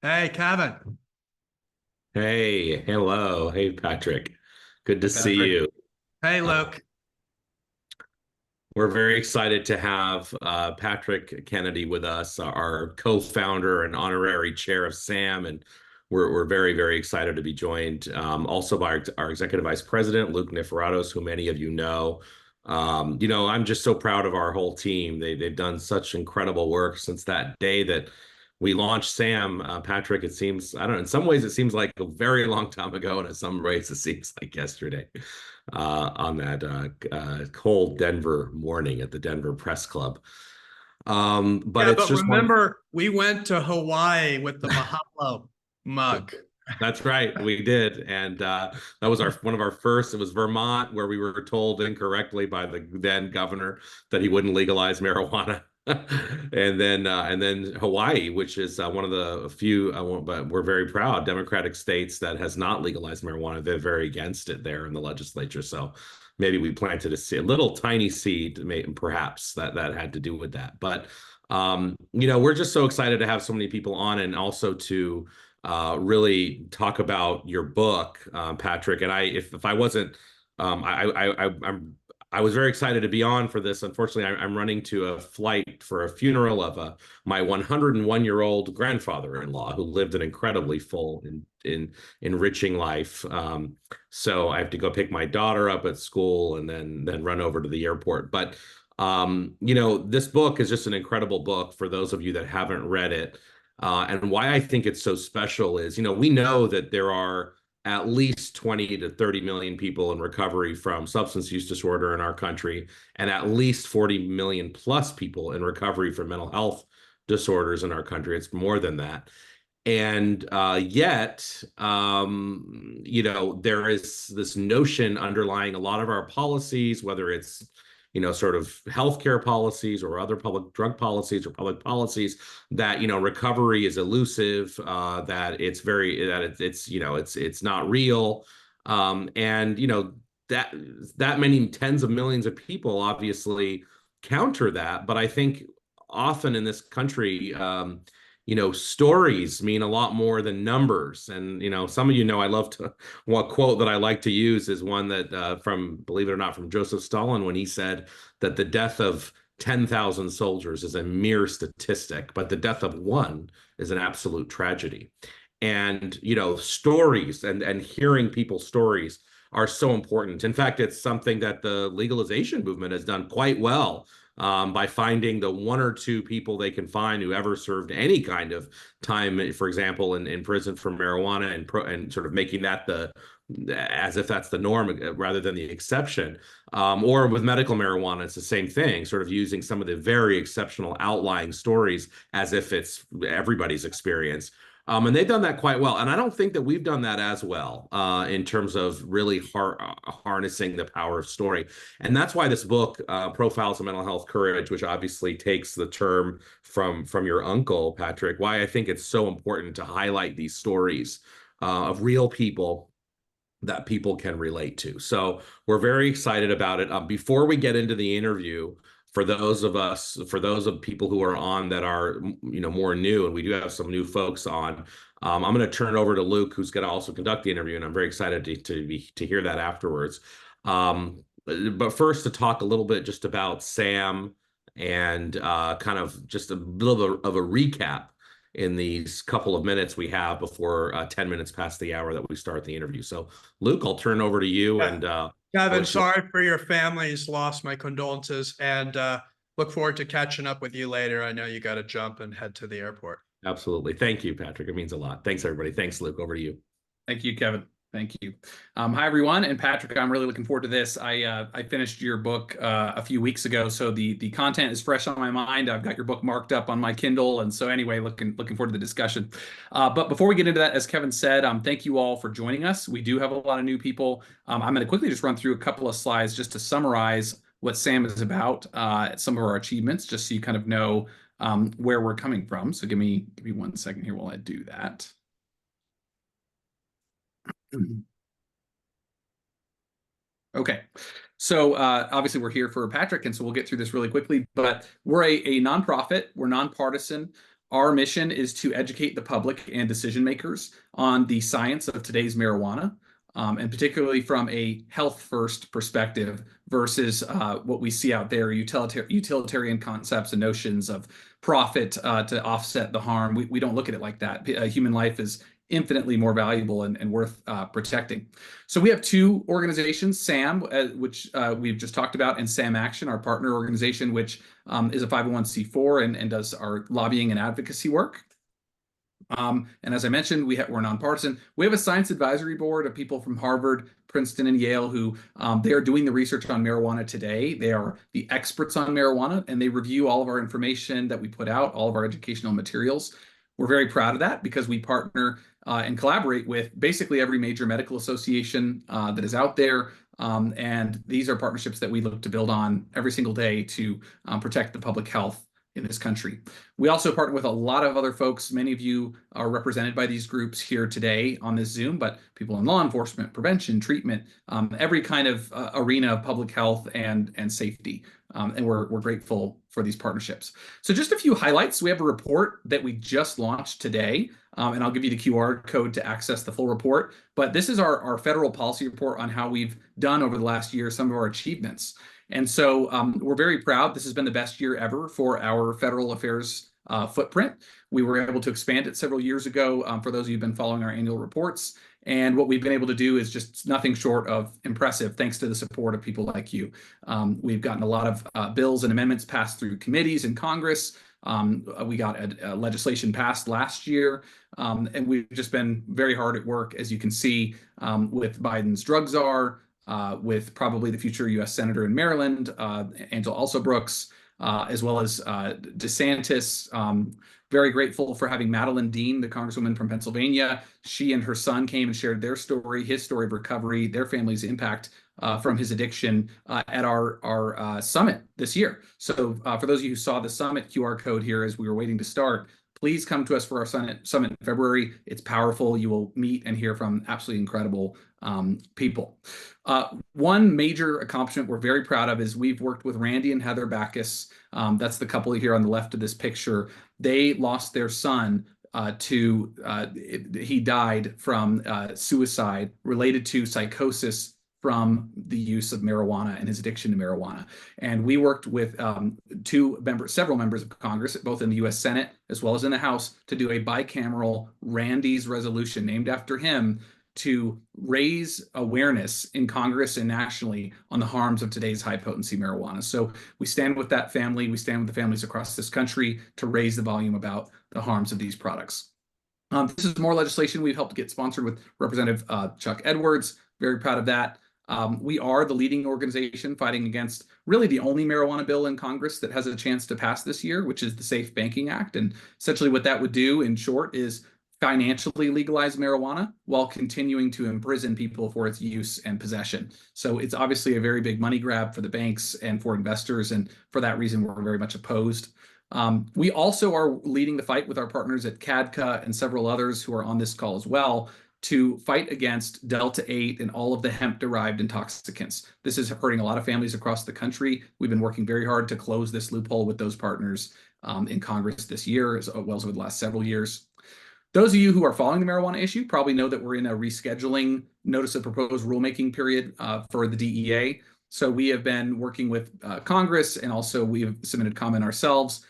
Hey, Kevin. Hey, hello. Hey, Patrick. Good to Hey, see Patrick. you. Hey, Uh, Luke. we're very excited to have Patrick Kennedy with us, our co-founder and honorary chair of SAM, and we're very, very excited to be joined also by our executive vice president, Luke Niferatos, who many of you know. I'm just so proud of our whole team. They've done such incredible work since that day that we launched SAM. Patrick, it seems, I don't know, in some ways it seems like a very long time ago, and in some ways it seems like yesterday on that cold Denver morning at the Denver Press Club. But Yeah, it's but just one. remember, we went to Hawaii with the Mahalo mug. That's right, we did, and that was our one of our first. It was Vermont, where we were told incorrectly by the then governor that he wouldn't legalize marijuana, and then Hawaii, which is one of the few, but we're very proud Democratic states that has not legalized marijuana. They're very against it there in the legislature. So maybe we planted a little tiny seed, perhaps that had to do with that. But we're just so excited to have so many people on, and also to really talk about your book, Patrick. And if I wasn't, I was very excited to be on for this. Unfortunately, I'm running to a flight for a funeral of my 101-year-old grandfather-in-law who lived an incredibly full and enriching life. So I have to go pick my daughter up at school and then run over to the airport. But this book is just an incredible book for those of you that haven't read it. And why I think it's so special is, we know that there are at least 20 to 30 million people in recovery from substance use disorder in our country, and at least 40 million plus people in recovery from mental health disorders in our country. It's more than that. And yet, there is this notion underlying a lot of our policies, whether it's, sort of healthcare policies or other public drug policies or public policies, that, recovery is elusive, that it's not real. And, that many tens of millions of people obviously counter that. But I think often in this country, stories mean a lot more than numbers. And, some of I love to, one quote that I like to use is one that believe it or not, from Joseph Stalin, when he said that the death of 10,000 soldiers is a mere statistic, but the death of one is an absolute tragedy. And, stories and hearing people's stories are so important. In fact, it's something that the legalization movement has done quite well, by finding the one or two people they can find who ever served any kind of time, for example, in prison for marijuana, and sort of making that as if that's the norm rather than the exception. Or with medical marijuana, it's the same thing, sort of using some of the very exceptional outlying stories as if it's everybody's experience. And they've done that quite well. And I don't think that we've done that as well, in terms of really harnessing the power of story. And that's why this book, Profiles of Mental Health Courage, which obviously takes the term from your uncle, Patrick, why I think it's so important to highlight these stories of real people that people can relate to. So we're very excited about it. Before we get into the interview, for those of people who are on that are, more new, and we do have some new folks on, I'm going to turn it over to Luke, who's going to also conduct the interview, and I'm very excited to hear that afterwards. But first, to talk a little bit just about Sam, and kind of just a little of a recap in these couple of minutes we have before 10 minutes past the hour that we start the interview. So, Luke, I'll turn over to you, Yeah. and I'll Kevin, let you. sorry for your family's loss. My condolences, and look forward to catching up with you later. I know you got to jump and head to the airport. Absolutely. Thank you, Patrick. It means a lot. Thanks, everybody. Thanks, Luke. Over to you. Thank you, Kevin. Thank you. Hi, everyone. And Patrick, I'm really looking forward to this. I finished your book a few weeks ago, so the content is fresh on my mind. I've got your book marked up on my Kindle, and so anyway, looking forward to the discussion. But before we get into that, as Kevin said, thank you all for joining us. We do have a lot of new people. I'm going to quickly just run through a couple of slides just to summarize what SAM is about, some of our achievements, just so you kind of know where we're coming from. So give me 1 second here while I do that. Okay, so obviously we're here for Patrick, and so we'll get through this really quickly, but we're a nonprofit, we're nonpartisan. Our mission is to educate the public and decision makers on the science of today's marijuana, and particularly from a health-first perspective versus what we see out there, utilitarian concepts and notions of profit to offset the harm. We don't look at it like that. Human life is infinitely more valuable and worth protecting. So we have two organizations, SAM, which we've just talked about, and SAM Action, our partner organization, which is a 501c4 and does our lobbying and advocacy work. And as I mentioned, we're nonpartisan. We have a science advisory board of people from Harvard, Princeton, and Yale who they are doing the research on marijuana today. They are the experts on marijuana, and they review all of our information that we put out, all of our educational materials. We're very proud of that because we partner and collaborate with basically every major medical association that is out there. And these are partnerships that we look to build on every single day to protect the public health in this country. We also partner with a lot of other folks. Many of you are represented by these groups here today on this Zoom, but people in law enforcement, prevention, treatment, every kind of arena of public health and safety. And we're grateful for these partnerships. So just a few highlights. We have a report that we just launched today, and I'll give you the QR code to access the full report. But this is our federal policy report on how we've done over the last year, some of our achievements. And so we're very proud. This has been the best year ever for our federal affairs footprint. We were able to expand it several years ago for those of you who've been following our annual reports. And what we've been able to do is just nothing short of impressive, thanks to the support of people like you. We've gotten a lot of bills and amendments passed through committees in Congress. We got a legislation passed last year, and we've just been very hard at work, as you can see, with Biden's drug czar, with probably the future U.S. Senator in Maryland, Angela Alsobrooks, as well as DeSantis. Very grateful for having Madeline Dean, the Congresswoman from Pennsylvania. She and her son came and shared their story, his story of recovery, their family's impact from his addiction at our summit this year. So for those of you who saw the summit QR code here as we were waiting to start, please come to us for our summit in February. It's powerful. You will meet and hear from absolutely incredible people. One major accomplishment we're very proud of is we've worked with Randy and Heather Backus. That's the couple here on the left of this picture. They lost their son he died from suicide related to psychosis from the use of marijuana and his addiction to marijuana. And we worked with several members of Congress, both in the U.S. Senate as well as in the House, to do a bicameral Randy's resolution named after him to raise awareness in Congress and nationally on the harms of today's high-potency marijuana. So we stand with that family. We stand with the families across this country to raise the volume about the harms of these products. This is more legislation we've helped get sponsored with Representative Chuck Edwards. Very proud of that. We are the leading organization fighting against really the only marijuana bill in Congress that has a chance to pass this year, which is the Safe Banking Act. And essentially what that would do, in short, is financially legalize marijuana while continuing to imprison people for its use and possession. So it's obviously a very big money grab for the banks and for investors, and for that reason, we're very much opposed. We also are leading the fight with our partners at CADCA and several others who are on this call as well to fight against Delta-8 and all of the hemp-derived intoxicants. This is hurting a lot of families across the country. We've been working very hard to close this loophole with those partners in Congress this year, as well as over the last several years. Those of you who are following the marijuana issue probably know that we're in a rescheduling notice of proposed rulemaking period for the DEA. So we have been working with Congress, and also we have submitted comment ourselves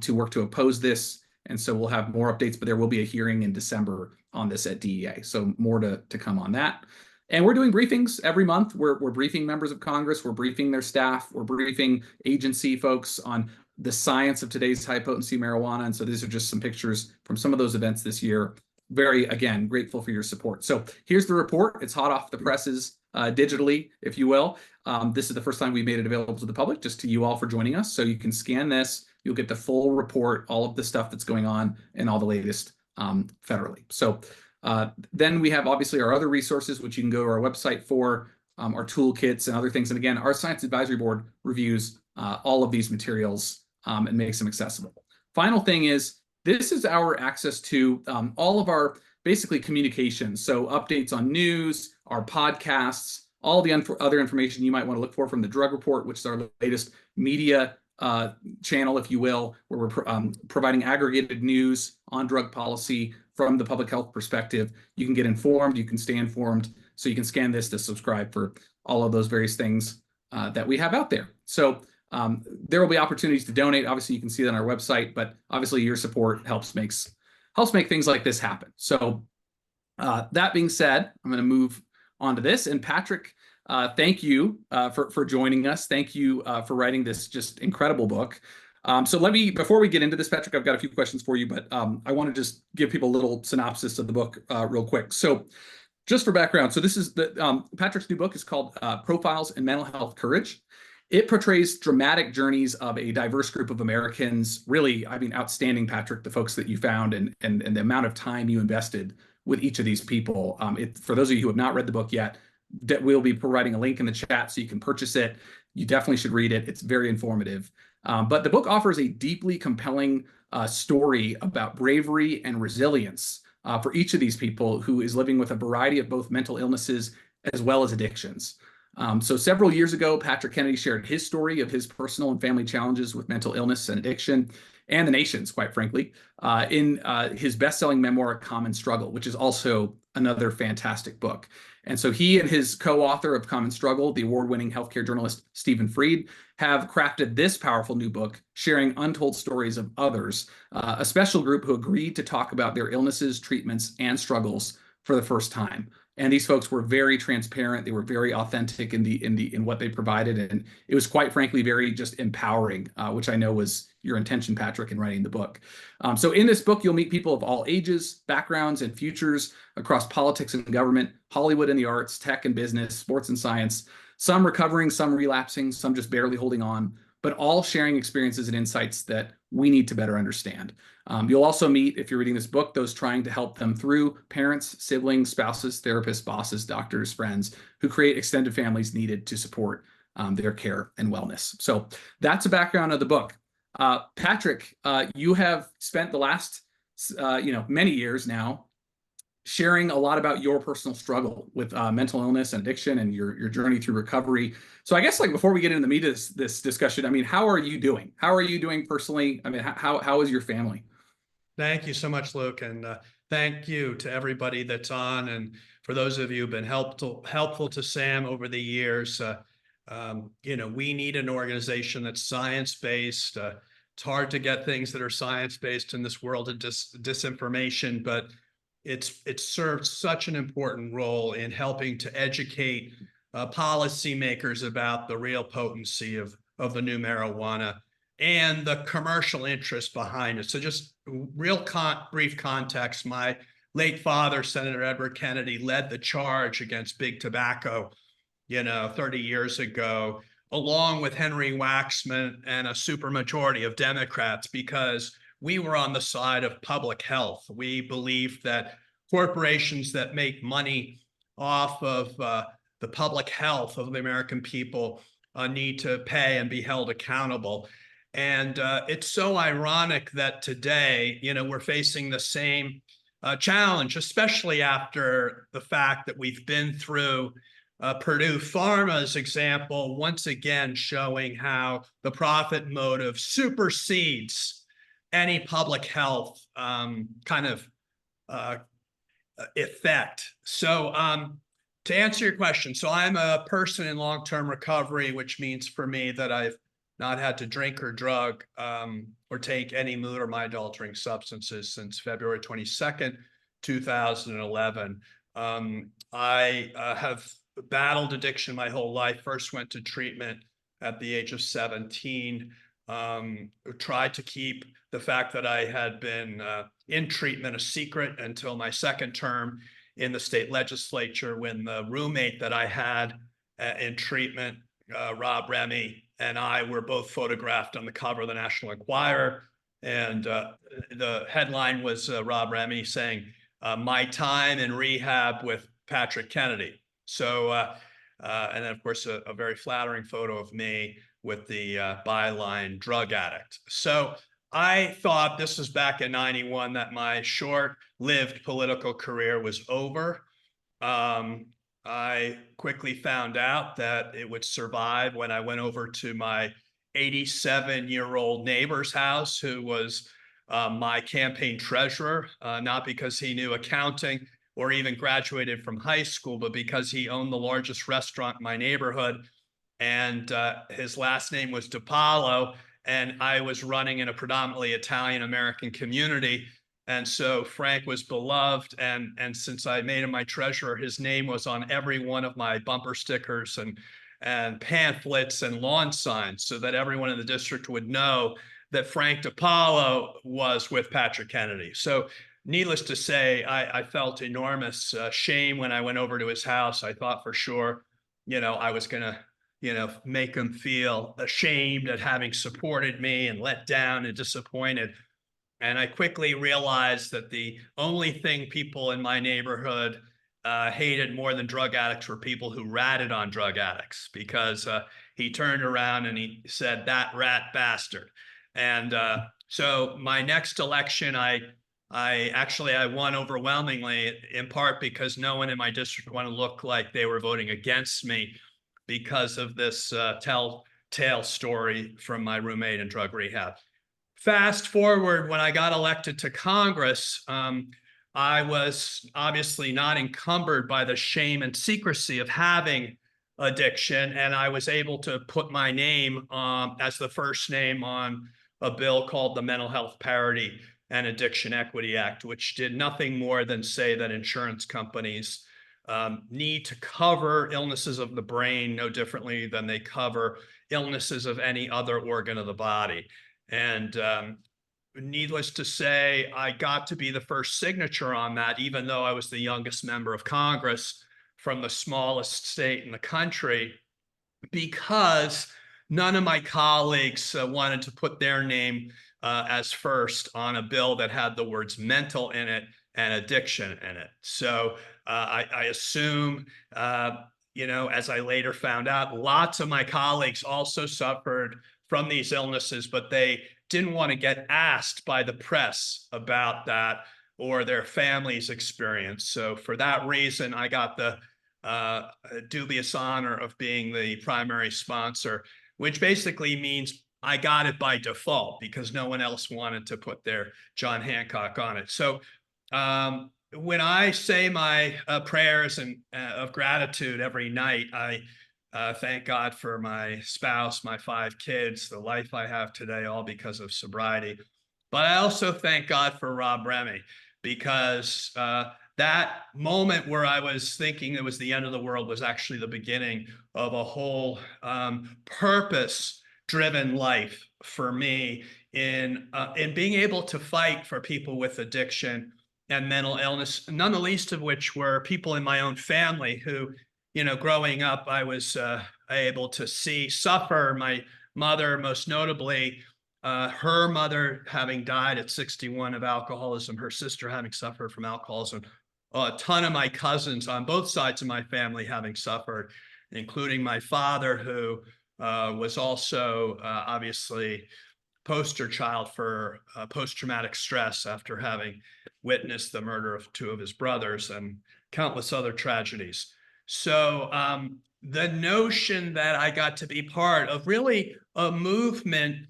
to work to oppose this. And so we'll have more updates, but there will be a hearing in December on this at DEA. So more to come on that. And we're doing briefings every month. We're briefing members of Congress. We're briefing their staff. We're briefing agency folks on the science of today's high-potency marijuana. And so these are just some pictures from some of those events this year. Very, again, grateful for your support. So here's the report. It's hot off the presses digitally, if you will. This is the first time we made it available to the public, just to you all for joining us. So you can scan this. You'll get the full report, all of the stuff that's going on, and all the latest federally. So then we have obviously our other resources, which you can go to our website for, our toolkits and other things. And again, our Science Advisory Board reviews all of these materials and makes them accessible. Final thing is, this is our access to all of our basically communications. So updates on news, our podcasts, all the other information you might want to look for from the drug report, which is our latest media channel, if you will, where we're providing aggregated news on drug policy from the public health perspective. You can get informed, you can stay informed, so you can scan this to subscribe for all of those various things that we have out there. So there will be opportunities to donate. Obviously, you can see that on our website, but obviously your support helps make things like this happen. So that being said, I'm going to move on to this. And Patrick, thank you for joining us. Thank you for writing this just incredible book. So before we get into this, Patrick, I've got a few questions for you, but I want to just give people a little synopsis of the book real quick. So just for background, so this is Patrick's new book is called Profiles in Mental Health Courage. It portrays dramatic journeys of a diverse group of Americans. Really, I mean, outstanding, Patrick, the folks that you found and the amount of time you invested with each of these people. For those of you who have not read the book yet, we'll be providing a link in the chat so you can purchase it. You definitely should read it. It's very informative. But the book offers a deeply compelling story about bravery and resilience for each of these people who is living with a variety of both mental illnesses as well as addictions. So several years ago, Patrick Kennedy shared his story of his personal and family challenges with mental illness and addiction, and the nation's, quite frankly, in his best-selling memoir, Common Struggle, which is also another fantastic book. And so he and his co-author of Common Struggle, the award-winning healthcare journalist Stephen Fried, have crafted this powerful new book, sharing untold stories of others, a special group who agreed to talk about their illnesses, treatments, and struggles for the first time. And these folks were very transparent. They were very authentic in what they provided, and it was quite frankly very just empowering, which I know was your intention, Patrick, in writing the book. So in this book, you'll meet people of all ages, backgrounds, and futures across politics and government, Hollywood and the arts, tech and business, sports and science. Some recovering, some relapsing, some just barely holding on, but all sharing experiences and insights that we need to better understand. You'll also meet, if you're reading this book, those trying to help them through: parents, siblings, spouses, therapists, bosses, doctors, friends, who create extended families needed to support their care and wellness. So that's a background of the book. Patrick, you have spent the last many years now sharing a lot about your personal struggle with mental illness and addiction and your journey through recovery. So I guess, like, before we get into the meat of this discussion, I mean, how are you doing? How are you doing personally? I mean, how is your family? Thank you so much, Luke, and thank you to everybody that's on, and for those of you who've been helpful to Sam over the years. We need an organization that's science-based. It's hard to get things that are science-based in this world of disinformation, but it serves such an important role in helping to educate policymakers about the real potency of the new marijuana and the commercial interest behind it. So just real brief context: my late father, Senator Edward Kennedy, led the charge against big tobacco, 30 years ago, along with Henry Waxman and a supermajority of Democrats, because we were on the side of public health. We believed that corporations that make money off of the public health of the American people need to pay and be held accountable. And it's so ironic that today, we're facing the same challenge, especially after the fact that we've been through Purdue Pharma's example, once again showing how the profit motive supersedes any public health kind of effect. So to answer your question, so I'm a person in long-term recovery, which means for me that I've not had to drink or drug or take any mood or mind-altering substances since February 22nd, 2011. I have battled addiction my whole life. First went to treatment at the age of 17. Tried to keep the fact that I had been in treatment a secret until my second term in the state legislature, when the roommate that I had in treatment, Rob Remy, and I were both photographed on the cover of the National Enquirer. And the headline was Rob Remy saying, "My time in rehab with Patrick Kennedy." So, and then of course, a very flattering photo of me with the byline "drug addict." So I thought, this was back in '91, that my short-lived political career was over. I quickly found out that it would survive when I went over to my 87-year-old neighbor's house who was my campaign treasurer, not because he knew accounting or even graduated from high school, but because he owned the largest restaurant in my neighborhood. And his last name was DiPaolo, and I was running in a predominantly Italian-American community. And so Frank was beloved, and since I made him my treasurer, his name was on every one of my bumper stickers and pamphlets and lawn signs, so that everyone in the district would know that Frank DiPaolo was with Patrick Kennedy. So needless to say, I felt enormous shame when I went over to his house. I thought for sure, I was going to, make him feel ashamed at having supported me and let down and disappointed. And I quickly realized that the only thing people in my neighborhood hated more than drug addicts were people who ratted on drug addicts, because he turned around and he said, "That rat bastard." And so my next election, I won overwhelmingly, in part because no one in my district wanted to look like they were voting against me because of this telltale story from my roommate in drug rehab. Fast forward, when I got elected to Congress, I was obviously not encumbered by the shame and secrecy of having addiction, and I was able to put my name as the first name on a bill called the Mental Health Parity and Addiction Equity Act, which did nothing more than say that insurance companies need to cover illnesses of the brain no differently than they cover illnesses of any other organ of the body. And needless to say, I got to be the first signature on that, even though I was the youngest member of Congress from the smallest state in the country, because none of my colleagues wanted to put their name as first on a bill that had the words mental in it and addiction in it. So I assume, as I later found out, lots of my colleagues also suffered from these illnesses, but they didn't want to get asked by the press about that or their family's experience. So for that reason, I got the dubious honor of being the primary sponsor, which basically means I got it by default because no one else wanted to put their John Hancock on it. So when I say my prayers and of gratitude every night, I thank God for my spouse, my 5 kids, the life I have today, all because of sobriety. But I also thank God for Rob Remy, because that moment where I was thinking it was the end of the world was actually the beginning of a whole purpose-driven life for me in being able to fight for people with addiction and mental illness, none the least of which were people in my own family who, growing up, I was able to see suffer. My mother, most notably, her mother having died at 61 of alcoholism, her sister having suffered from alcoholism, a ton of my cousins on both sides of my family having suffered, including my father, who was also obviously poster child for post-traumatic stress after having witnessed the murder of 2 of his brothers and countless other tragedies. So the notion that I got to be part of really a movement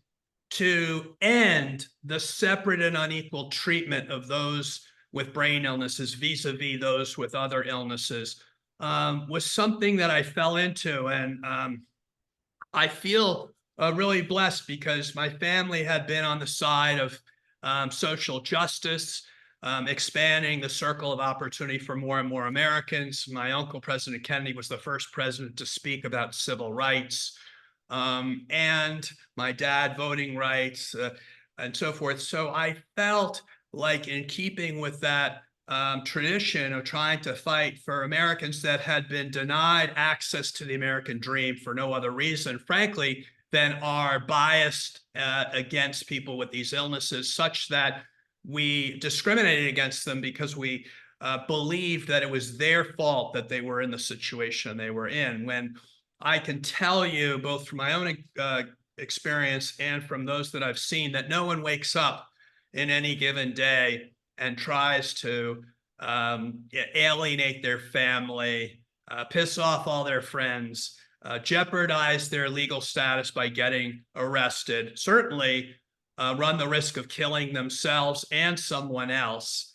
to end the separate and unequal treatment of those with brain illnesses vis-a-vis those with other illnesses was something that I fell into. And I feel really blessed because my family had been on the side of social justice, expanding the circle of opportunity for more and more Americans. My uncle, President Kennedy, was the first president to speak about civil rights, and my dad, voting rights, and so forth. So I felt like, in keeping with that tradition of trying to fight for Americans that had been denied access to the American dream for no other reason, frankly, than our bias against people with these illnesses, such that we discriminated against them because we believed that it was their fault that they were in the situation they were in. When I can tell you, both from my own experience and from those that I've seen, that no one wakes up in any given day and tries to alienate their family, piss off all their friends, jeopardize their legal status by getting arrested, certainly run the risk of killing themselves and someone else.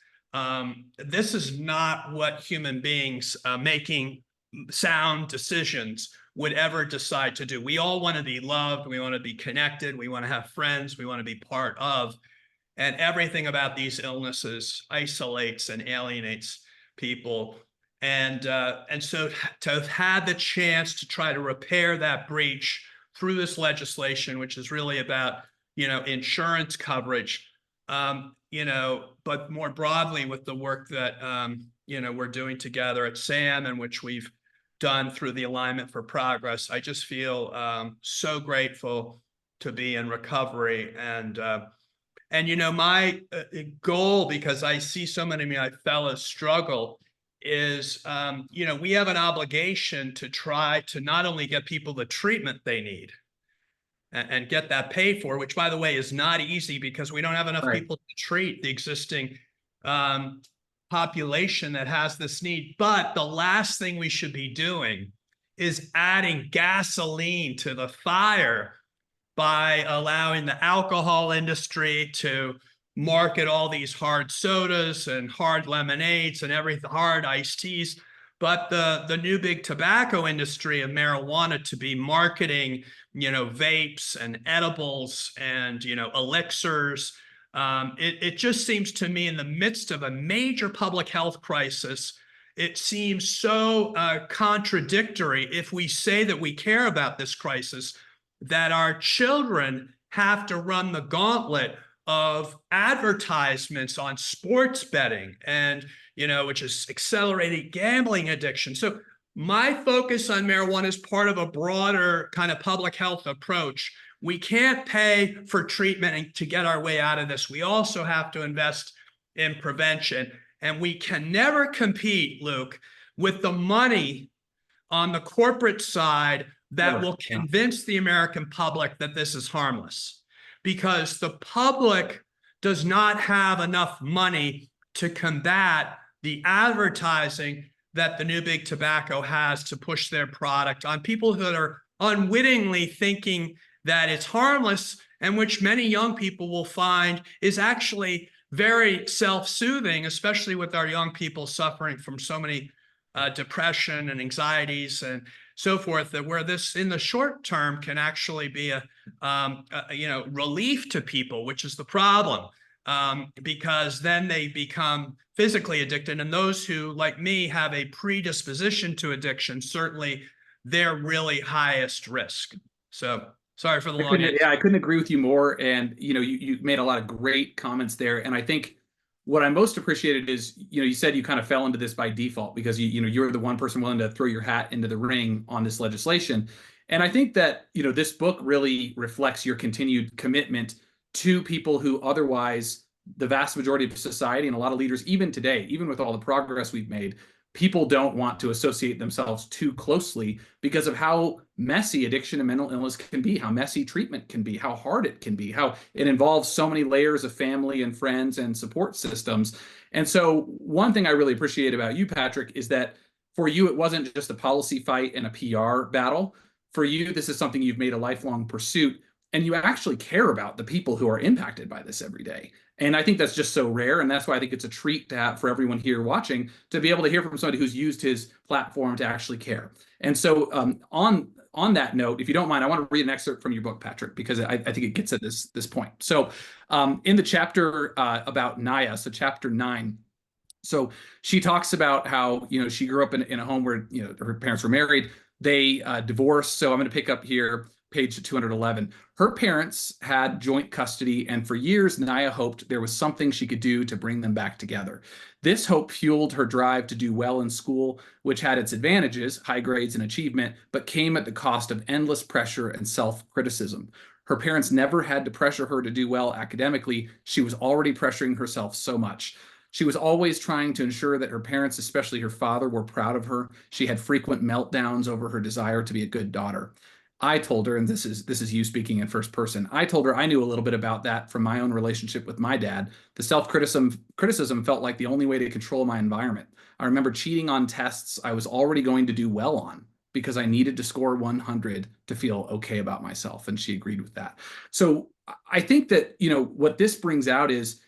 This is not what human beings making sound decisions would ever decide to do. We all want to be loved. We want to be connected. We want to have friends. We want to be part of. And everything about these illnesses isolates and alienates people. And so to have had the chance to try to repair that breach through this legislation, which is really about, insurance coverage, but more broadly with the work that, we're doing together at SAM, and which we've done through the Alignment for Progress, I just feel so grateful to be in recovery. And my goal, because I see so many of my fellows struggle, is, we have an obligation to try to not only get people the treatment they need and get that paid for, which, by the way, is not easy because we don't have enough people to treat the existing population that has this need. But the last thing we should be doing is adding gasoline to the fire by allowing the alcohol industry to market all these hard sodas and hard lemonades and everything, hard iced teas, but the new big tobacco industry of marijuana to be marketing, vapes and edibles and, elixirs. It just seems to me, in the midst of a major public health crisis, it seems so contradictory if we say that we care about this crisis, that our children have to run the gauntlet of advertisements on sports betting and, which is accelerating gambling addiction. So my focus on marijuana is part of a broader kind of public health approach. We can't pay for treatment to get our way out of this. We also have to invest in prevention. And we can never compete, Luke, with the money on the corporate side that will convince the American public that this is harmless, because the public does not have enough money to combat the advertising that the new big tobacco has to push their product on people that are unwittingly thinking that it's harmless, and which many young people will find is actually very self-soothing, especially with our young people suffering from so many depression and anxieties and so forth, that where this in the short term can actually be a relief to people, which is the problem, because then they become physically addicted. And those who, like me, have a predisposition to addiction, certainly they're really highest risk. So sorry for the long answer. Yeah, I couldn't agree with you more. And you made a lot of great comments there. And I think what I most appreciated is, you said you kind of fell into this by default because you're the one person willing to throw your hat into the ring on this legislation. And I think that, this book really reflects your continued commitment to people who otherwise, the vast majority of society and a lot of leaders, even today, even with all the progress we've made, people don't want to associate themselves too closely because of how messy addiction and mental illness can be, how messy treatment can be, how hard it can be, how it involves so many layers of family and friends and support systems. And so one thing I really appreciate about you, Patrick, is that for you, it wasn't just a policy fight and a PR battle. For you, this is something you've made a lifelong pursuit, and you actually care about the people who are impacted by this every day. And I think that's just so rare. And that's why I think it's a treat to have for everyone here watching to be able to hear from somebody who's used his platform to actually care. And so on that note, if you don't mind, I want to read an excerpt from your book, Patrick, because I think it gets at this point. So in the chapter about Naya, so chapter 9, so she talks about how, she grew up in a home where, her parents were married. They divorced. So I'm going to pick up here, page 211. Her parents had joint custody, and for years, Naya hoped there was something she could do to bring them back together. This hope fueled her drive to do well in school, which had its advantages, high grades and achievement, but came at the cost of endless pressure and self-criticism. Her parents never had to pressure her to do well academically. She was already pressuring herself so much. She was always trying to ensure that her parents, especially her father, were proud of her. She had frequent meltdowns over her desire to be a good daughter. I told her, and this is you speaking in first person, I told her I knew a little bit about that from my own relationship with my dad. The self-criticism felt like the only way to control my environment. I remember cheating on tests I was already going to do well on. because I needed to score 100 to feel okay about myself. And she agreed with that. So I think that, what this brings out is,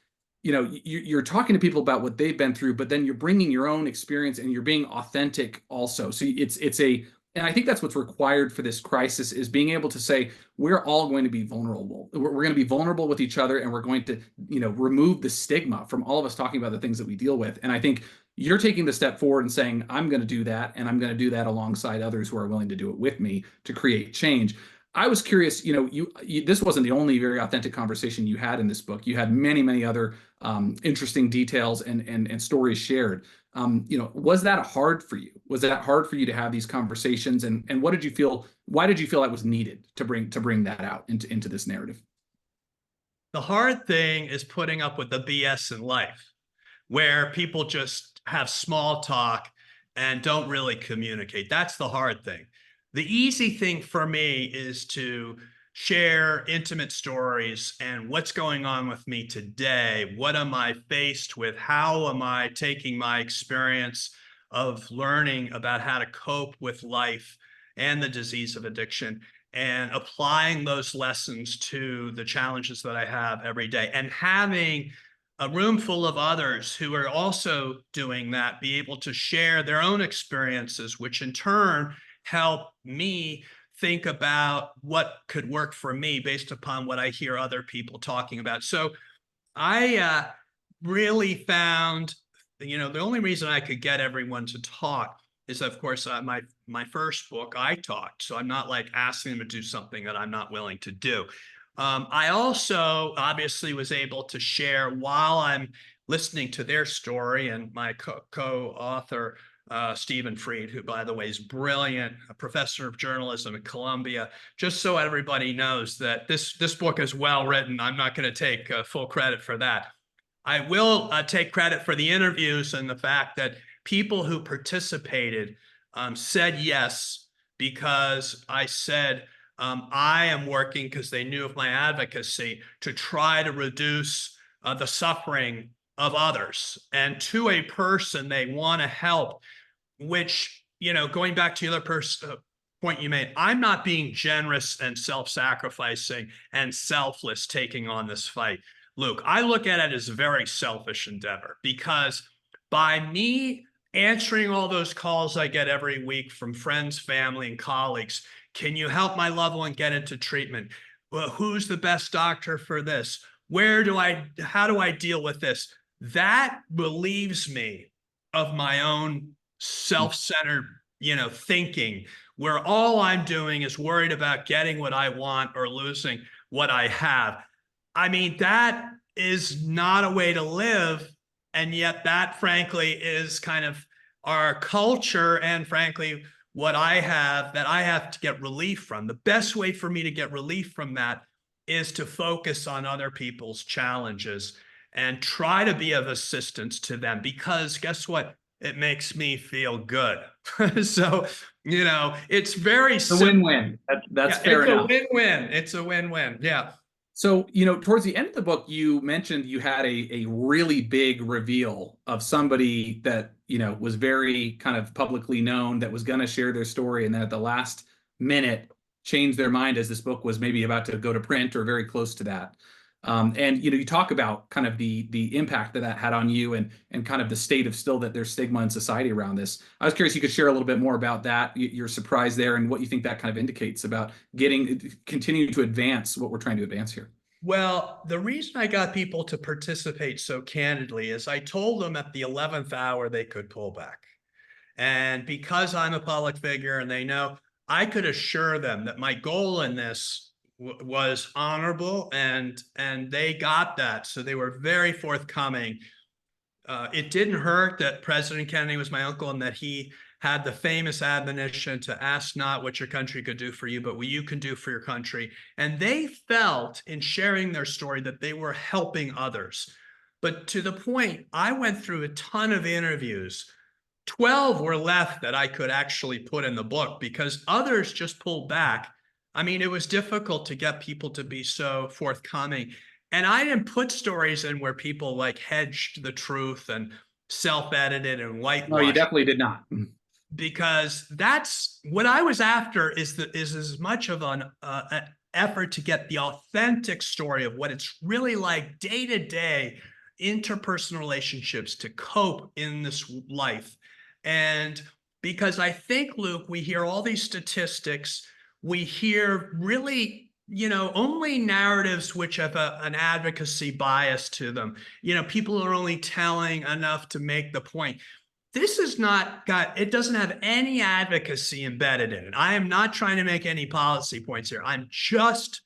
you're talking to people about what they've been through, but then you're bringing your own experience and you're being authentic also. So and I think that's what's required for this crisis, is being able to say, we're all going to be vulnerable. We're going to be vulnerable with each other, and we're going to, remove the stigma from all of us talking about the things that we deal with. And I think you're taking the step forward and saying, I'm going to do that, and I'm going to do that alongside others who are willing to do it with me to create change. I was curious, this wasn't the only very authentic conversation you had in this book. You had many, many other interesting details and stories shared. Was that hard for you? Was that hard for you to have these conversations? And what did you feel? Why did you feel that was needed to bring that out into this narrative? The hard thing is putting up with the BS in life, where people just have small talk and don't really communicate. That's the hard thing. The easy thing for me is to share intimate stories and what's going on with me today. What am I faced with? How am I taking my experience of learning about how to cope with life and the disease of addiction and applying those lessons to the challenges that I have every day, and having a room full of others who are also doing that, be able to share their own experiences, which in turn help me think about what could work for me based upon what I hear other people talking about. So I really found, the only reason I could get everyone to talk is, of course, my first book, I talked. So I'm not like asking them to do something that I'm not willing to do. I also obviously was able to share while I'm listening to their story, and my co-author, Stephen Fried, who, by the way, is brilliant, a professor of journalism at Columbia. Just so everybody knows that this book is well written. I'm not going to take full credit for that. I will take credit for the interviews and the fact that people who participated said yes, because I said, I am working, because they knew of my advocacy, to try to reduce the suffering of others. And to a person they want to help, which, going back to the other point you made, I'm not being generous and self-sacrificing and selfless taking on this fight, Luke. I look at it as a very selfish endeavor, because by me answering all those calls I get every week from friends, family, and colleagues, can you help my loved one get into treatment? Well, who's the best doctor for this? How do I deal with this? That relieves me of my own self-centered, thinking, where all I'm doing is worried about getting what I want or losing what I have. I mean, that is not a way to live. And yet that, frankly, is kind of our culture, and frankly, what I have to get relief from. The best way for me to get relief from that is to focus on other people's challenges and try to be of assistance to them, because guess what? It makes me feel good. So, it's very The win-win. That's fair enough. It's a win-win. It's a win-win. Yeah. So, towards the end of the book, you mentioned you had a really big reveal of somebody that, was very kind of publicly known, that was going to share their story, and then at the last minute changed their mind as this book was maybe about to go to print or very close to that. And you talk about kind of the impact that had on you, and kind of the state of still that there's stigma in society around this. I was curious, you could share a little bit more about that, your surprise there, and what you think that kind of indicates about continuing to advance what we're trying to advance here. Well, the reason I got people to participate so candidly is I told them at the 11th hour they could pull back. And because I'm a public figure and they know, I could assure them that my goal in this was honorable, and they got that. So they were very forthcoming. It didn't hurt that President Kennedy was my uncle, and that he had the famous admonition to ask not what your country could do for you, but what you can do for your country. And they felt in sharing their story that they were helping others. But to the point, I went through a ton of interviews. 12 were left that I could actually put in the book, because others just pulled back. I mean, it was difficult to get people to be so forthcoming. And I didn't put stories in where people like hedged the truth and self-edited and whitewashed. No, you definitely did not. because that's what I was after, is as much of an effort to get the authentic story of what it's really like day to day interpersonal relationships to cope in this life. And because I think, Luke, we hear all these statistics, we hear really, only narratives which have an advocacy bias to them. People are only telling enough to make the point. This is not got, it doesn't have any advocacy embedded in it. I am not trying to make any policy points here. I'm just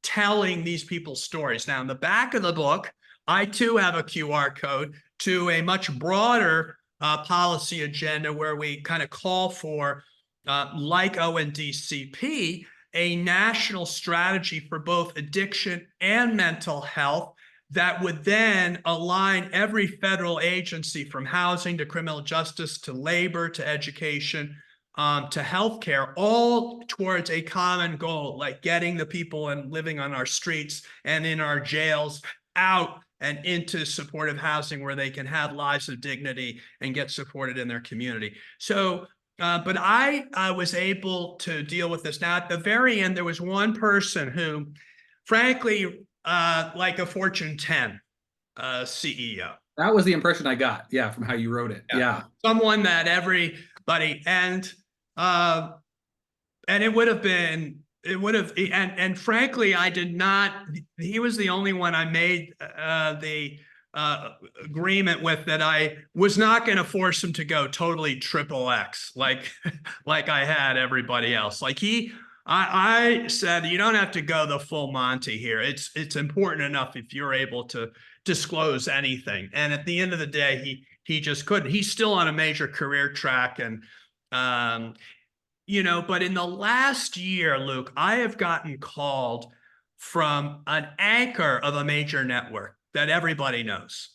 telling these people's stories. Now, in the back of the book, I too have a QR code to a much broader policy agenda where we kind of call for, like ONDCP, a national strategy for both addiction and mental health that would then align every federal agency, from housing to criminal justice to labor to education to healthcare, all towards a common goal, like getting the people and living on our streets and in our jails out and into supportive housing where they can have lives of dignity and get supported in their community. So, but I was able to deal with this. Now, at the very end, there was one person who, frankly, like a Fortune 10 CEO. That was the impression I got, yeah, from how you wrote it. Yeah. Someone that everybody, and it would have been, and frankly, I did not, he was the only one I made the agreement with, that I was not going to force him to go totally triple X like I had everybody else. Like I said, you don't have to go the full Monty here. It's important enough if you're able to disclose anything. And at the end of the day, he just couldn't. He's still on a major career track, and but in the last year, Luke, I have gotten called from an anchor of a major network that everybody knows,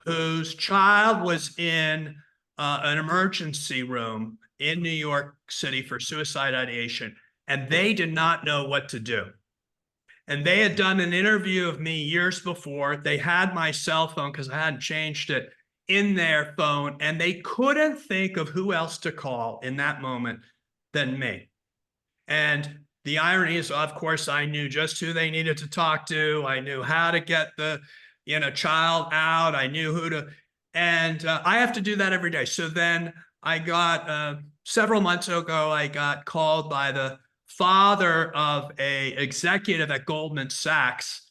whose child was in an emergency room in New York City for suicide ideation, and they did not know what to do. And they had done an interview of me years before. They had my cell phone, because I hadn't changed it, in their phone, and they couldn't think of who else to call in that moment than me. And the irony is, of course, I knew just who they needed to talk to. I knew how to get the child out. I knew who to, and I have to do that every day. So then I got, several months ago, I got called by the father of a executive at Goldman Sachs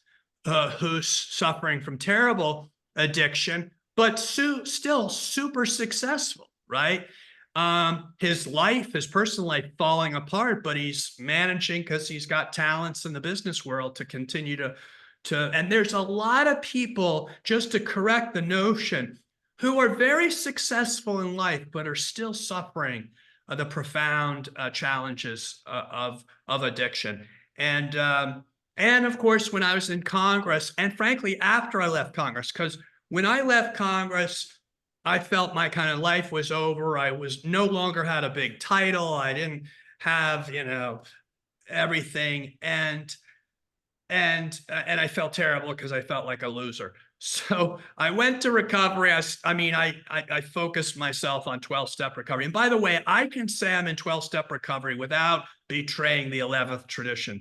who's suffering from terrible addiction, but still super successful, right? His personal life falling apart, but he's managing, because he's got talents in the business world to continue to, and there's a lot of people, just to correct the notion, who are very successful in life, but are still suffering the profound challenges of addiction. And of course, when I was in Congress, and frankly, after I left Congress, because when I left Congress, I felt my kind of life was over. I was no longer had a big title. I didn't have, everything. And I felt terrible, because I felt like a loser. So I went to recovery. I focused myself on 12-step recovery. And by the way, I can say I'm in 12-step recovery without betraying the 11th tradition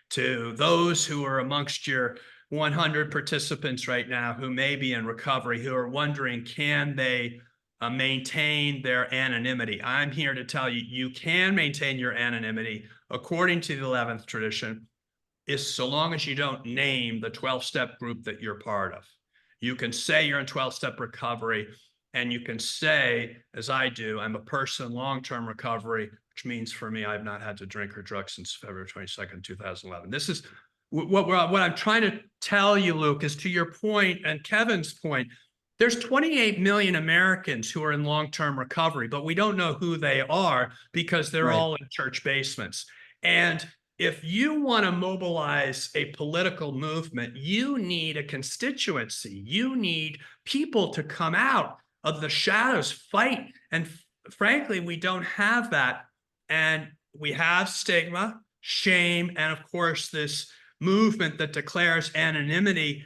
to those who are amongst your 100 participants right now who may be in recovery, who are wondering, can they maintain their anonymity? I'm here to tell you, you can maintain your anonymity according to the 11th tradition, is so long as you don't name the 12-step group that you're part of. You can say you're in 12-step recovery, and you can say, as I do, I'm a person in long-term recovery, which means for me, I've not had to drink or drug since February 22nd, 2011. This is what I'm trying to tell you, Luke, is, to your point and Kevin's point, there's 28 million Americans who are in long-term recovery, but we don't know who they are, because they're all in church basements. And if you want to mobilize a political movement, you need a constituency. You need people to come out of the shadows, fight. And frankly, we don't have that. And we have stigma, shame, and of course, this movement that declares anonymity.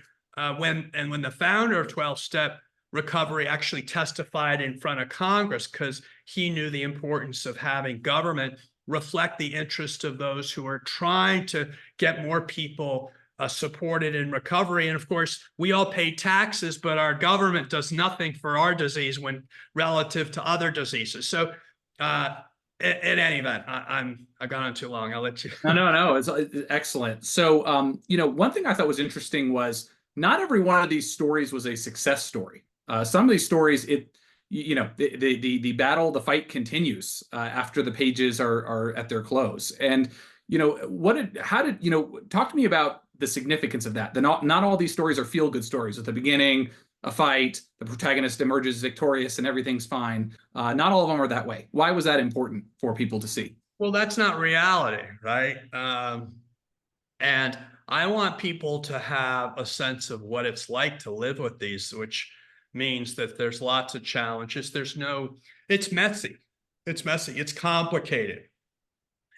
When the founder of 12-Step recovery actually testified in front of Congress because he knew the importance of having government reflect the interest of those who are trying to get more people supported in recovery. And of course, we all pay taxes, but our government does nothing for our disease when relative to other diseases. So in any event, I got on too long. I'll let you. No, it's excellent. So, one thing I thought was interesting was not every one of these stories was a success story. Some of these stories, the battle, the fight continues after the pages are at their close. And talk to me about the significance of that. Not all these stories are feel-good stories. At the beginning, a fight, the protagonist emerges victorious and everything's fine. Not all of them are that way. Why was that important for people to see? Well, that's not reality, right? And I want people to have a sense of what it's like to live with these, which means that there's lots of challenges. It's messy. It's complicated.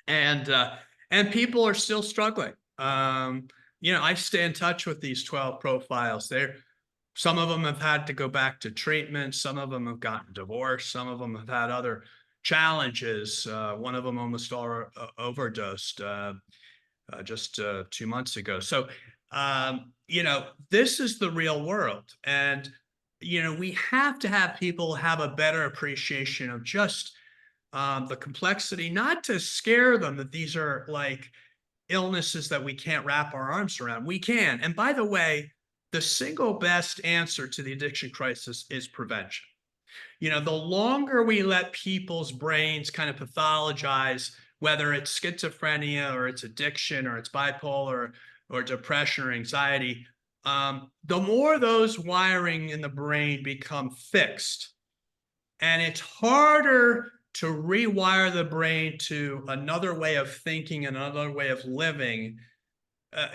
And people are still struggling. I stay in touch with these 12 profiles. Some of them have had to go back to treatment. Some of them have gotten divorced. Some of them have had other challenges. One of them almost overdosed just 2 months ago. So, this is the real world. And, we have to have people have a better appreciation of just the complexity, not to scare them that these are like illnesses that we can't wrap our arms around. We can. And by the way, the single best answer to the addiction crisis is prevention. The longer we let people's brains kind of pathologize, whether it's schizophrenia or it's addiction or it's bipolar or depression or anxiety, the more those wiring in the brain become fixed. And it's harder to rewire the brain to another way of thinking, another way of living,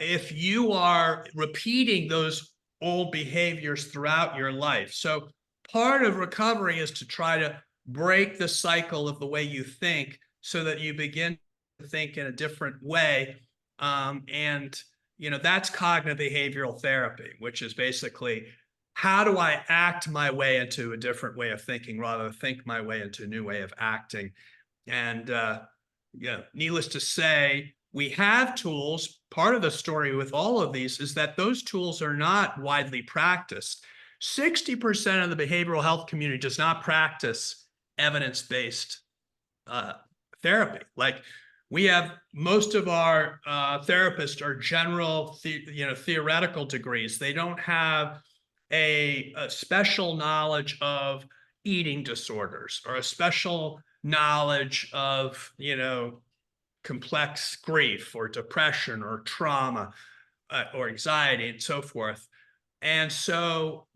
if you are repeating those old behaviors throughout your life. So part of recovery is to try to break the cycle of the way you think so that you begin to think in a different way. That's cognitive behavioral therapy, which is basically, how do I act my way into a different way of thinking rather than think my way into a new way of acting? And needless to say, we have tools. Part of the story with all of these is that those tools are not widely practiced. 60% of the behavioral health community does not practice evidence-based therapy. Like, we have most of our therapists are general, theoretical degrees. They don't have a special knowledge of eating disorders or a special knowledge of, complex grief or depression or trauma or anxiety and so forth. And so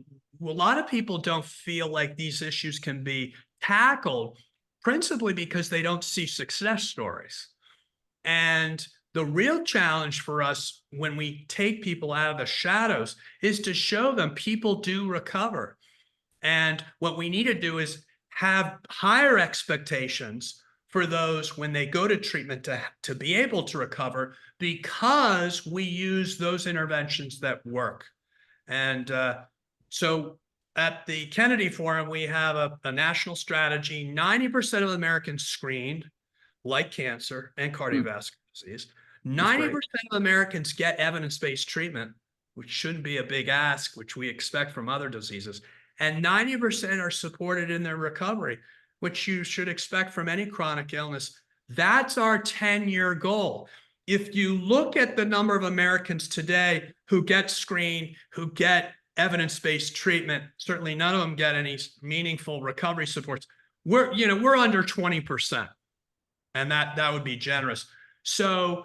a lot of people don't feel like these issues can be tackled, principally because they don't see success stories. And the real challenge for us when we take people out of the shadows is to show them people do recover. And what we need to do is have higher expectations for those when they go to treatment to be able to recover, because we use those interventions that work. And so at the Kennedy Forum, we have a national strategy. 90% of Americans screened, like cancer and cardiovascular disease. 90% of Americans get evidence-based treatment, which shouldn't be a big ask, which we expect from other diseases. And 90% are supported in their recovery, which you should expect from any chronic illness. That's our 10-year goal. If you look at the number of Americans today who get screened, who get evidence-based treatment, certainly none of them get any meaningful recovery supports. We're under 20%. And that would be generous. So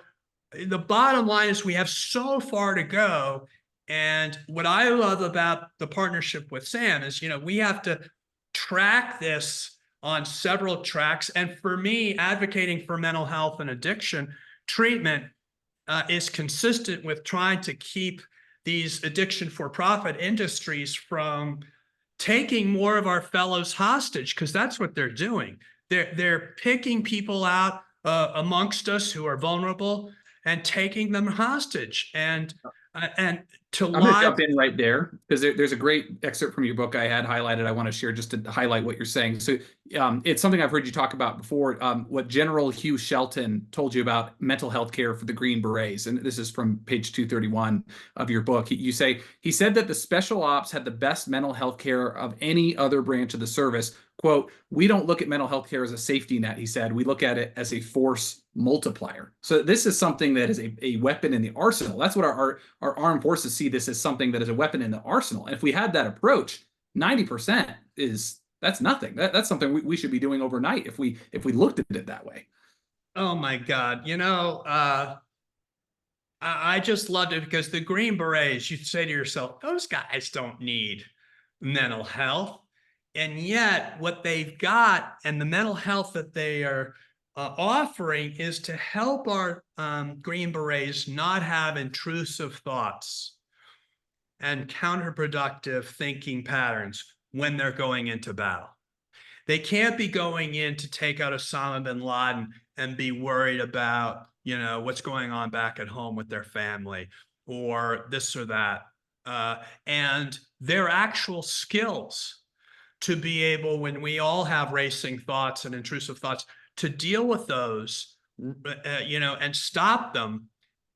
the bottom line is we have so far to go. And what I love about the partnership with Sam is, we have to track this on several tracks. And for me, advocating for mental health and addiction treatment is consistent with trying to keep these addiction for-profit industries from taking more of our fellows hostage, because that's what they're doing. They're picking people out amongst us who are vulnerable and taking them hostage. And And to I'm going to live, jump in right there because there's a great excerpt from your book I had highlighted. I want to share just to highlight what you're saying. So it's something I've heard you talk about before. What General Hugh Shelton told you about mental health care for the Green Berets, and this is from page 231 of your book. You say he said that the special ops had the best mental health care of any other branch of the service. Quote, we don't look at mental health care as a safety net, he said. We look at it as a force multiplier. So this is something that is a weapon in the arsenal. That's what our armed forces see this as, something that is a weapon in the arsenal. And if we had that approach, 90% that's nothing. That's something we should be doing overnight if we looked at it that way. oh my God, I just loved it because the Green Berets, you say to yourself, those guys don't need mental health. And yet, what they've got and the mental health that they are offering is to help our Green Berets not have intrusive thoughts and counterproductive thinking patterns when they're going into battle. They can't be going in to take out Osama bin Laden and be worried about, what's going on back at home with their family or this or that. And their actual skills to be able, when we all have racing thoughts and intrusive thoughts, to deal with those, and stop them,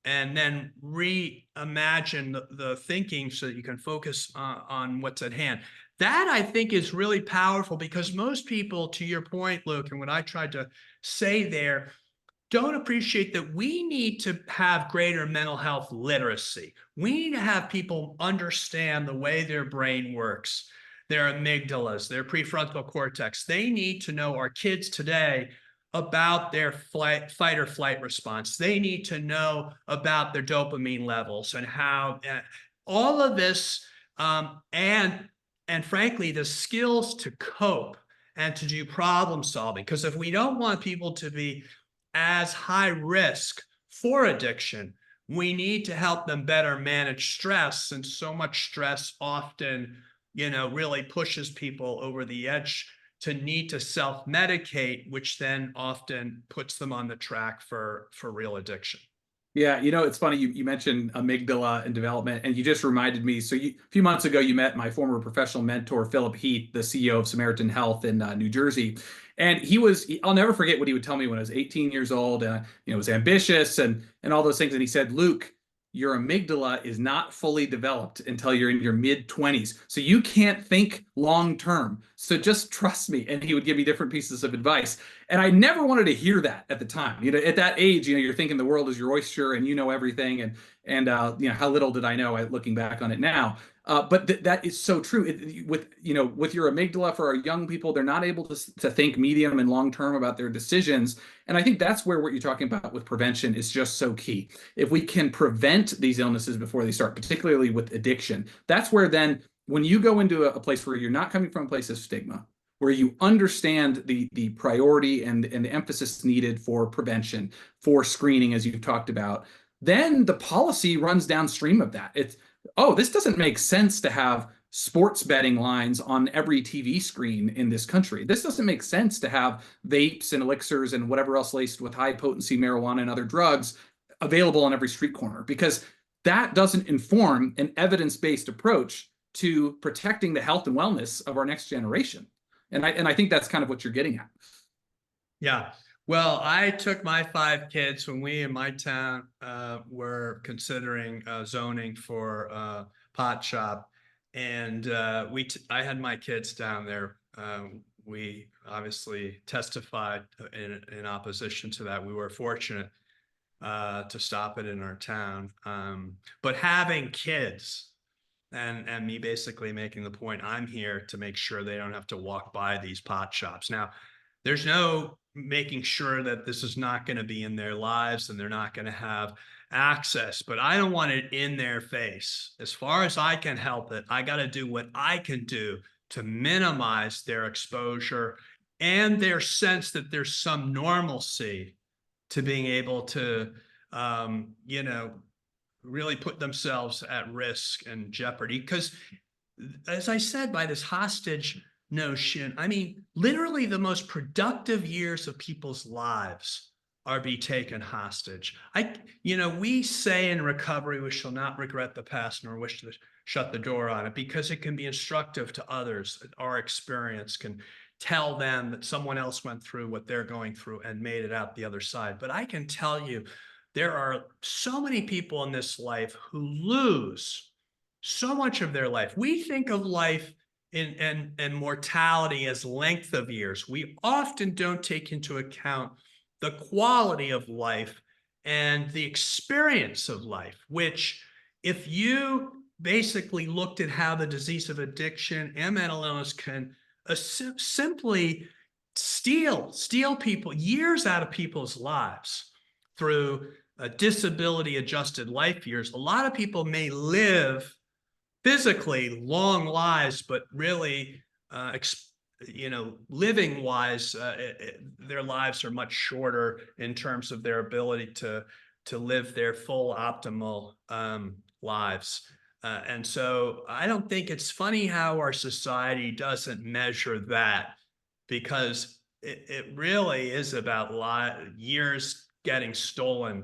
and then reimagine the thinking so that you can focus on what's at hand. That I think is really powerful because most people, to your point, Luke, and what I tried to say there, don't appreciate that we need to have greater mental health literacy. We need to have people understand the way their brain works, their amygdalas, their prefrontal cortex. They need to know, our kids today, about their fight or flight response. They need to know about their dopamine levels and how all of this, and frankly, the skills to cope and to do problem solving. Because if we don't want people to be as high risk for addiction, we need to help them better manage stress. And so much stress often, really pushes people over the edge to need to self-medicate, which then often puts them on the track for real addiction. Yeah, it's funny you mentioned amygdala and development, and you just reminded me. So a few months ago, you met my former professional mentor, Philip Heath, the CEO of Samaritan Health in New Jersey. And I'll never forget what he would tell me when I was 18 years old, and was ambitious and all those things. And he said, Luke, your amygdala is not fully developed until you're in your mid-20s. So you can't think long term. So just trust me. And he would give me different pieces of advice. And I never wanted to hear that at the time. At that age, you're thinking the world is your oyster and you know everything. And how little did I know, looking back on it now. But that is so true. With your amygdala, for our young people, they're not able to think medium and long term about their decisions. And I think that's where what you're talking about with prevention is just so key. If we can prevent these illnesses before they start, particularly with addiction, that's where then when you go into a place where you're not coming from a place of stigma, where you understand the priority and the emphasis needed for prevention, for screening, as you've talked about, then the policy runs downstream of that. This doesn't make sense to have sports betting lines on every TV screen in this country. This doesn't make sense to have vapes and elixirs and whatever else laced with high potency marijuana and other drugs available on every street corner, because that doesn't inform an evidence-based approach to protecting the health and wellness of our next generation. And I think that's kind of what you're getting at. Yeah. Well, I took my 5 kids when we in my town were considering zoning for pot shop, and I had my kids down there. We obviously testified in opposition to that. We were fortunate to stop it in our town, but having kids and me basically making the point, I'm here to make sure they don't have to walk by these pot shops. Now, there's no making sure that this is not going to be in their lives and they're not going to have access, but I don't want it in their face. As far as I can help it, I got to do what I can do to minimize their exposure and their sense that there's some normalcy to being able to, really put themselves at risk and jeopardy. Because, as I said, by this hostage notion, I mean, literally the most productive years of people's lives or be taken hostage. We say in recovery, we shall not regret the past nor wish to shut the door on it, because it can be instructive to others. Our experience can tell them that someone else went through what they're going through and made it out the other side. But I can tell you, there are so many people in this life who lose so much of their life. We think of life and mortality as length of years. We often don't take into account the quality of life and the experience of life, which, if you basically looked at how the disease of addiction and mental illness can simply steal people, years out of people's lives through disability adjusted life years. A lot of people may live physically long lives, but really, living wise, their lives are much shorter in terms of their ability to live their full optimal lives. And so I don't think it's funny how our society doesn't measure that, because it really is about years getting stolen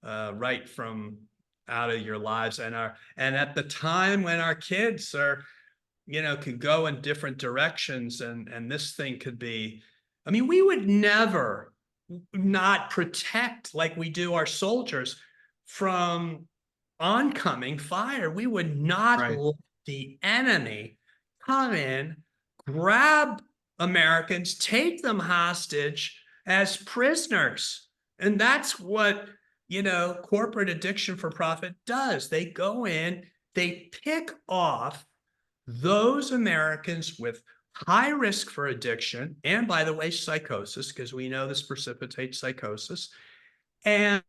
right from out of your lives. And at the time when our kids could go in different directions, and this thing could be, we would never not protect, like we do our soldiers, from oncoming fire. We would not Right. let the enemy come in, grab Americans, take them hostage as prisoners. And that's what corporate addiction for profit does. They go in, they pick off those Americans with high risk for addiction, and, by the way, psychosis, because we know this precipitates psychosis. And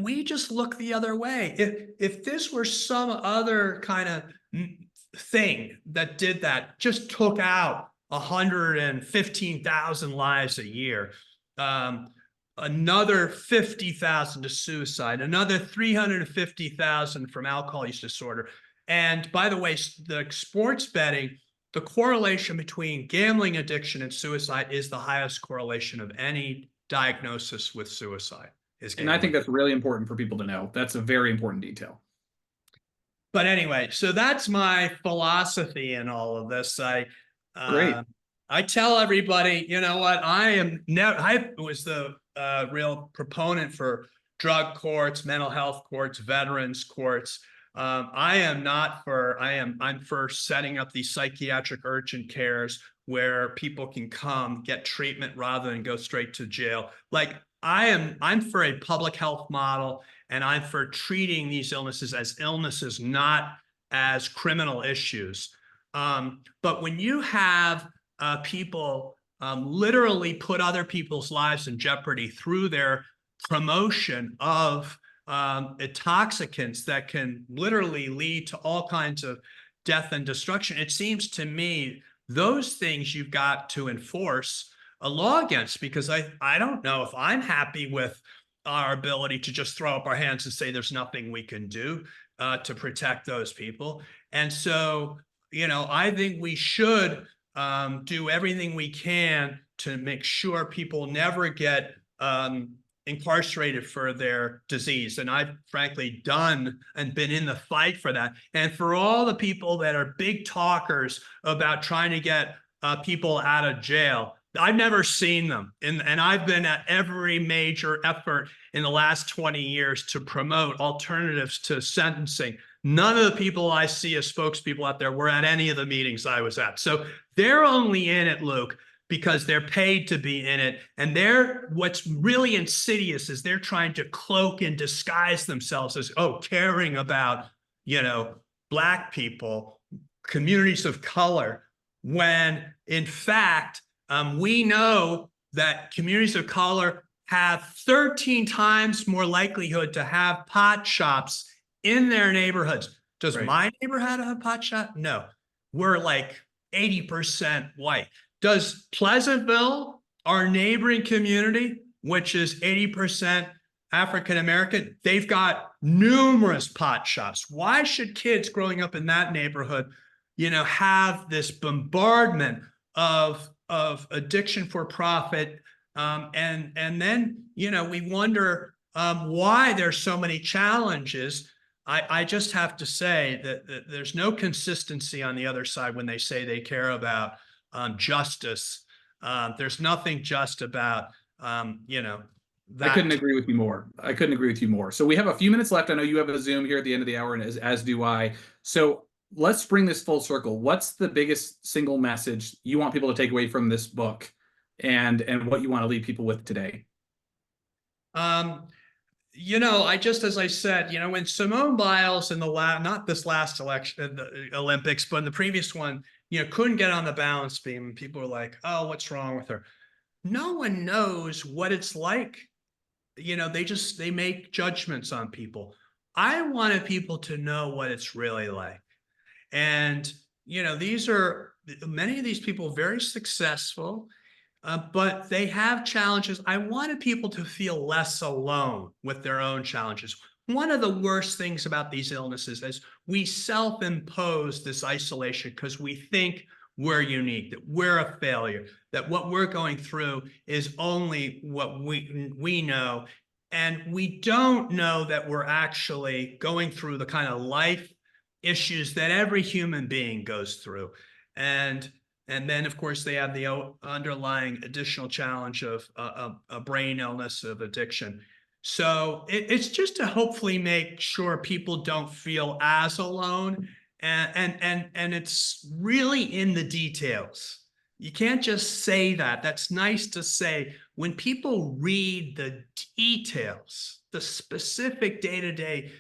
we just look the other way. If this were some other kind of thing that did that, just took out 115,000 lives a year, another 50,000 to suicide, another 350,000 from alcohol use disorder. And, by the way, the sports betting, the correlation between gambling addiction and suicide is the highest correlation of any diagnosis with suicide. And I think that's really important for people to know. That's a very important detail. But anyway, so that's my philosophy in all of this. Great. I tell everybody, you know what, I was the real proponent for drug courts, mental health courts, veterans courts. I'm for setting up these psychiatric urgent cares where people can come get treatment rather than go straight to jail. Like, I'm for a public health model, and I'm for treating these illnesses as illnesses, not as criminal issues. But when you have people literally put other people's lives in jeopardy through their promotion of intoxicants that can literally lead to all kinds of death and destruction, it seems to me those things you've got to enforce a law against, because I don't know if I'm happy with our ability to just throw up our hands and say there's nothing we can do to protect those people. And so, I think we should do everything we can to make sure people never get incarcerated for their disease. And I've frankly done and been in the fight for that. And for all the people that are big talkers about trying to get people out of jail, I've never seen them. And I've been at every major effort in the last 20 years to promote alternatives to sentencing. None of the people I see as spokespeople out there were at any of the meetings I was at. So they're only in it, Luke, because they're paid to be in it. And what's really insidious is they're trying to cloak and disguise themselves as, caring about, Black people, communities of color, when in fact, we know that communities of color have 13 times more likelihood to have pot shops in their neighborhoods. Does my neighborhood have a pot shop? No. We're like 80% white. Does Pleasantville, our neighboring community, which is 80% African American, they've got numerous pot shops. Why should kids growing up in that neighborhood, have this bombardment of addiction for profit And then, we wonder why there's so many challenges. I just have to say that there's no consistency on the other side when they say they care about justice. There's nothing just about, I couldn't that. agree with you more. I couldn't agree with you more. So we have a few minutes left. I know you have a Zoom here at the end of the hour, and as do I. So let's bring this full circle. What's the biggest single message you want people to take away from this book, and what you want to leave people with today? As I said, when Simone Biles in not this last election, the Olympics, but in the previous one, couldn't get on the balance beam, people were like, "Oh, what's wrong with her?" No one knows what it's like. They make judgments on people. I wanted people to know what it's really like. And, these are many of these people very successful, but they have challenges. I wanted people to feel less alone with their own challenges. One of the worst things about these illnesses is we self-impose this isolation because we think we're unique, that we're a failure, that what we're going through is only what we know. And we don't know that we're actually going through the kind of life issues that every human being goes through. And then, of course, they have the underlying additional challenge of a brain illness, of addiction. So it's just to hopefully make sure people don't feel as alone. And it's really in the details. You can't just say that. That's nice to say. When people read the details, the specific day-to-day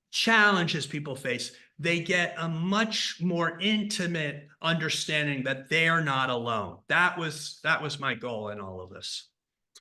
challenges people face, they get a much more intimate understanding that they are not alone. That was my goal in all of this.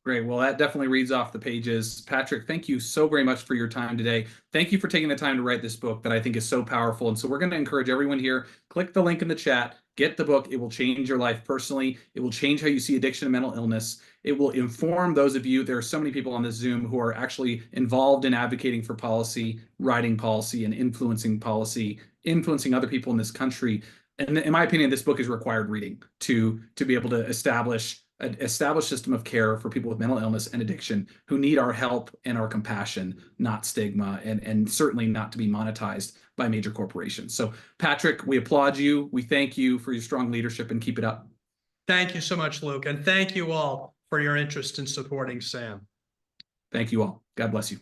Great. Well, that definitely reads off the pages. Patrick, thank you so very much for your time today. Thank you for taking the time to write this book that I think is so powerful. And so we're going to encourage everyone here, click the link in the chat, get the book. It will change your life personally. It will change how you see addiction and mental illness. It will inform those of you. There are so many people on this Zoom who are actually involved in advocating for policy, writing policy, and influencing policy, influencing other people in this country. And in my opinion, this book is required reading to be able to establish an established system of care for people with mental illness and addiction who need our help and our compassion, not stigma, and certainly not to be monetized by major corporations. So, Patrick, we applaud you. We thank you for your strong leadership, and keep it up. Thank you so much, Luke. And thank you all for your interest in supporting Sam. Thank you all. God bless you.